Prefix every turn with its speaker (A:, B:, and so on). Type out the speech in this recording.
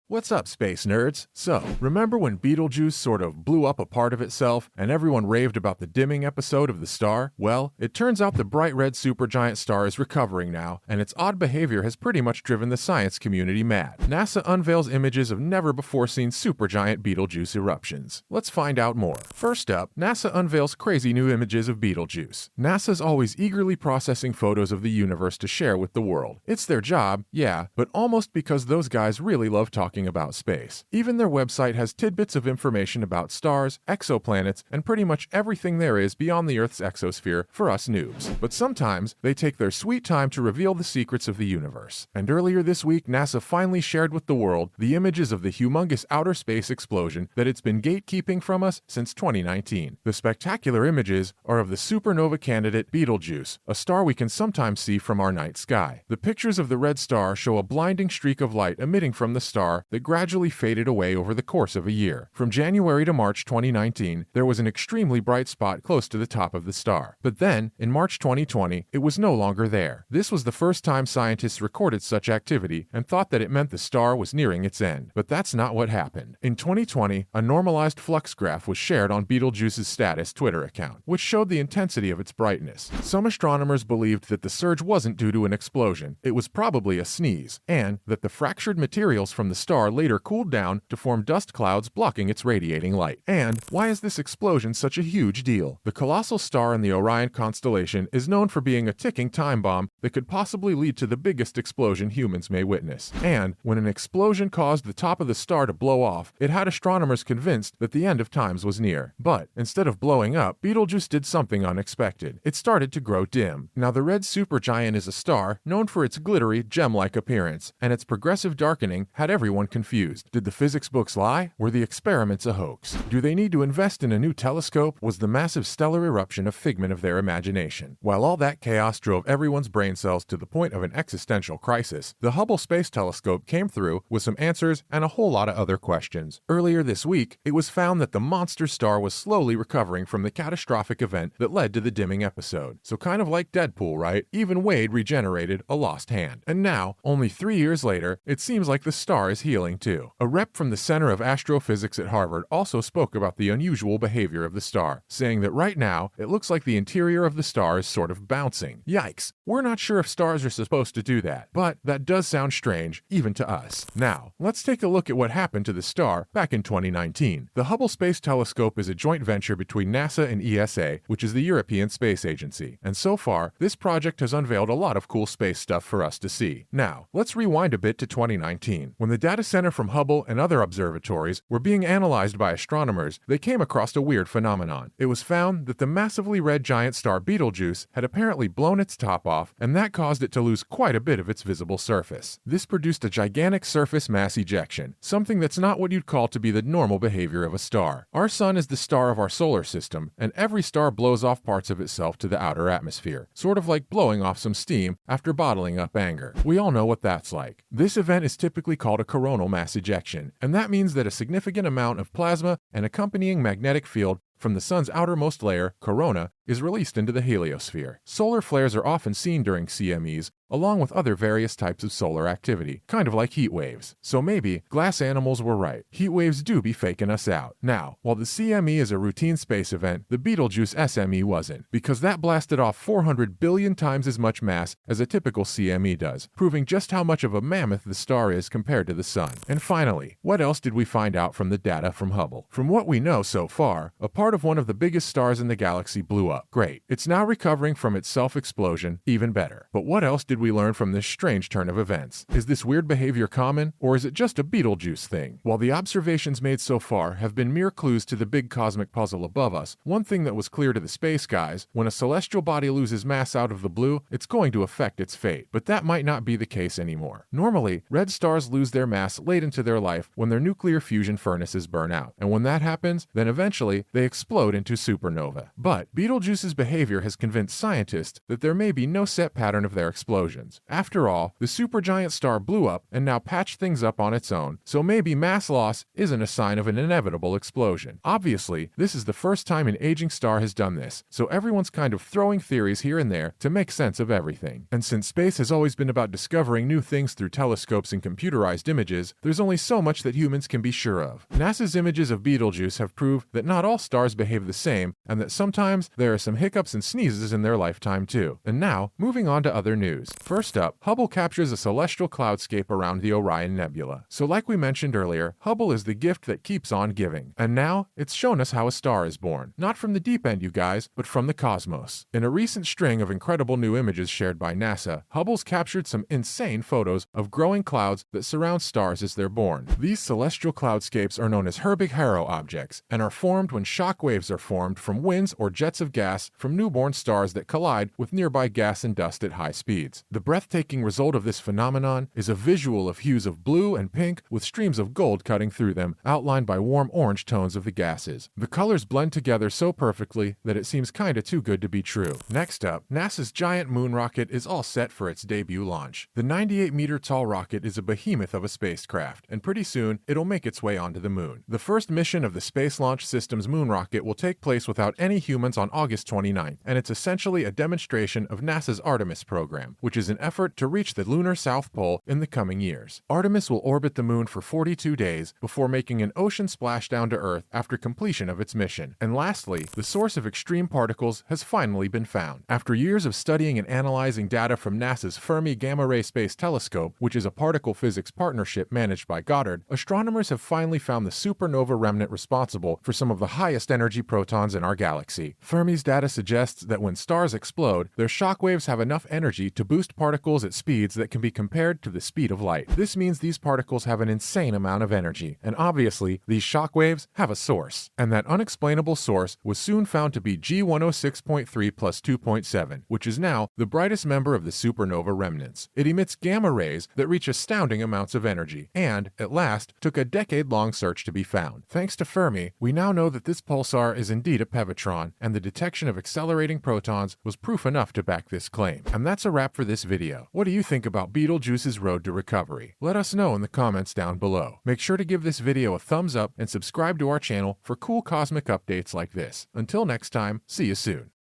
A: What's up, space nerds? So, remember when Betelgeuse sort of blew up a part of itself and everyone raved about the dimming episode of the star? Well, it turns out the bright red supergiant star is recovering now, and its odd behavior has pretty much driven the science community mad. NASA unveils images of never-before-seen supergiant Betelgeuse eruptions. Let's find out more. First up, NASA unveils crazy new images of Betelgeuse. NASA's always eagerly processing photos of the universe to share with the world. It's their job, yeah, but almost because those guys really love talking about space. Even their website has tidbits of information about stars, exoplanets, and pretty much everything there is beyond the Earth's exosphere for us noobs. But sometimes they take their sweet time to reveal the secrets of the universe. And earlier this week, NASA finally shared with the world the images of the humongous outer space explosion that it's been gatekeeping from us since 2019. The spectacular images are of the supernova candidate Betelgeuse, a star we can sometimes see from our night sky. The pictures of the red star show a blinding streak of light emitting from the star that gradually faded away over the course of a year. From January to March 2019, there was an extremely bright spot close to the top of the star. But then, in March 2020, it was no longer there. This was the first time scientists recorded such activity and thought that it meant the star was nearing its end. But that's not what happened. In 2020, a normalized flux graph was shared on Betelgeuse's status Twitter account, which showed the intensity of its brightness. Some astronomers believed that the surge wasn't due to an explosion, it was probably a sneeze, and that the fractured materials from the star later cooled down to form dust clouds blocking its radiating light. And why is this explosion such a huge deal? The colossal star in the Orion constellation is known for being a ticking time bomb that could possibly lead to the biggest explosion humans may witness. And when an explosion caused the top of the star to blow off, it had astronomers convinced that the end of times was near. But instead of blowing up, Betelgeuse did something unexpected. It started to grow dim. Now, the red supergiant is a star known for its glittery, gem-like appearance, and its progressive darkening had everyone confused. Did the physics books lie? Were the experiments a hoax? Do they need to invest in a new telescope? Was the massive stellar eruption a figment of their imagination? While all that chaos drove everyone's brain cells to the point of an existential crisis, the Hubble Space Telescope came through with some answers and a whole lot of other questions. Earlier this week, it was found that the monster star was slowly recovering from the catastrophic event that led to the dimming episode. So kind of like Deadpool, right? Even Wade regenerated a lost hand. And now, only 3 years later, it seems like the star is healing too. A rep from the Center of Astrophysics at Harvard also spoke about the unusual behavior of the star, saying that right now, it looks like the interior of the star is sort of bouncing. Yikes, we're not sure if stars are supposed to do that, but that does sound strange, even to us. Now, let's take a look at what happened to the star back in 2019. The Hubble Space Telescope is a joint venture between NASA and ESA, which is the European Space Agency, and so far, this project has unveiled a lot of cool space stuff for us to see. Now, let's rewind a bit to 2019. When the data center from Hubble and other observatories were being analyzed by astronomers, they came across a weird phenomenon. It was found that the massively red giant star Betelgeuse had apparently blown its top off, and that caused it to lose quite a bit of its visible surface. This produced a gigantic surface mass ejection, something that's not what you'd call to be the normal behavior of a star. Our sun is the star of our solar system, and every star blows off parts of itself to the outer atmosphere, sort of like blowing off some steam after bottling up anger. We all know what that's like. This event is typically called a coronal mass ejection, and that means that a significant amount of plasma and accompanying magnetic field from the sun's outermost layer, corona, is released into the heliosphere. Solar flares are often seen during CMEs, along with other various types of solar activity, kind of like heat waves. So maybe glass animals were right. Heat waves do be faking us out. Now, while the CME is a routine space event, the Betelgeuse SME wasn't, because that blasted off 400 billion times as much mass as a typical CME does, proving just how much of a mammoth the star is compared to the sun. And finally, what else did we find out from the data from Hubble? From what we know so far, a part of one of the biggest stars in the galaxy blew up. Great. It's now recovering from its self-explosion, even better. But what else did we learn from this strange turn of events? Is this weird behavior common, or is it just a Betelgeuse thing? While the observations made so far have been mere clues to the big cosmic puzzle above us, one thing that was clear to the space guys: when a celestial body loses mass out of the blue, it's going to affect its fate. But that might not be the case anymore. Normally, red stars lose their mass late into their life when their nuclear fusion furnaces burn out. And when that happens, then eventually they explode into supernova. But Betelgeuse Betelgeuse's behavior has convinced scientists that there may be no set pattern of their explosions. After all, the supergiant star blew up and now patched things up on its own, so maybe mass loss isn't a sign of an inevitable explosion. Obviously, this is the first time an aging star has done this, so everyone's kind of throwing theories here and there to make sense of everything. And since space has always been about discovering new things through telescopes and computerized images, there's only so much that humans can be sure of. NASA's images of Betelgeuse have proved that not all stars behave the same, and that sometimes there are some hiccups and sneezes in their lifetime too. And now, moving on to other news. First up, Hubble captures a celestial cloudscape around the Orion Nebula. So like we mentioned earlier, Hubble is the gift that keeps on giving. And now, it's shown us how a star is born. Not from the deep end, you guys, but from the cosmos. In a recent string of incredible new images shared by NASA, Hubble's captured some insane photos of growing clouds that surround stars as they're born. These celestial cloudscapes are known as Herbig-Haro objects, and are formed when shock waves are formed from winds or jets of gas from newborn stars that collide with nearby gas and dust at high speeds. The breathtaking result of this phenomenon is a visual of hues of blue and pink with streams of gold cutting through them, outlined by warm orange tones of the gases. The colors blend together so perfectly that it seems kinda too good to be true. Next up, NASA's giant moon rocket is all set for its debut launch. The 98-meter-tall rocket is a behemoth of a spacecraft, and pretty soon it'll make its way onto the moon. The first mission of the Space Launch System's moon rocket will take place without any humans on August 29th, and it's essentially a demonstration of NASA's Artemis program, which is an effort to reach the lunar South Pole in the coming years. Artemis will orbit the moon for 42 days before making an ocean splashdown to Earth after completion of its mission. And lastly, the source of extreme particles has finally been found. After years of studying and analyzing data from NASA's Fermi Gamma Ray Space Telescope, which is a particle physics partnership managed by Goddard, astronomers have finally found the supernova remnant responsible for some of the highest energy protons in our galaxy. Fermi's data suggests that when stars explode, their shock waves have enough energy to boost particles at speeds that can be compared to the speed of light. This means these particles have an insane amount of energy, and obviously, these shock waves have a source. And that unexplainable source was soon found to be G106.3 plus 2.7, which is now the brightest member of the supernova remnants. It emits gamma rays that reach astounding amounts of energy, and, at last, took a decade-long search to be found. Thanks to Fermi, we now know that this pulsar is indeed a pevotron, and the detection of accelerating protons was proof enough to back this claim. And that's a wrap for this video. What do you think about Betelgeuse's road to recovery? Let us know in the comments down below. Make sure to give this video a thumbs up and subscribe to our channel for cool cosmic updates like this. Until next time, see you soon.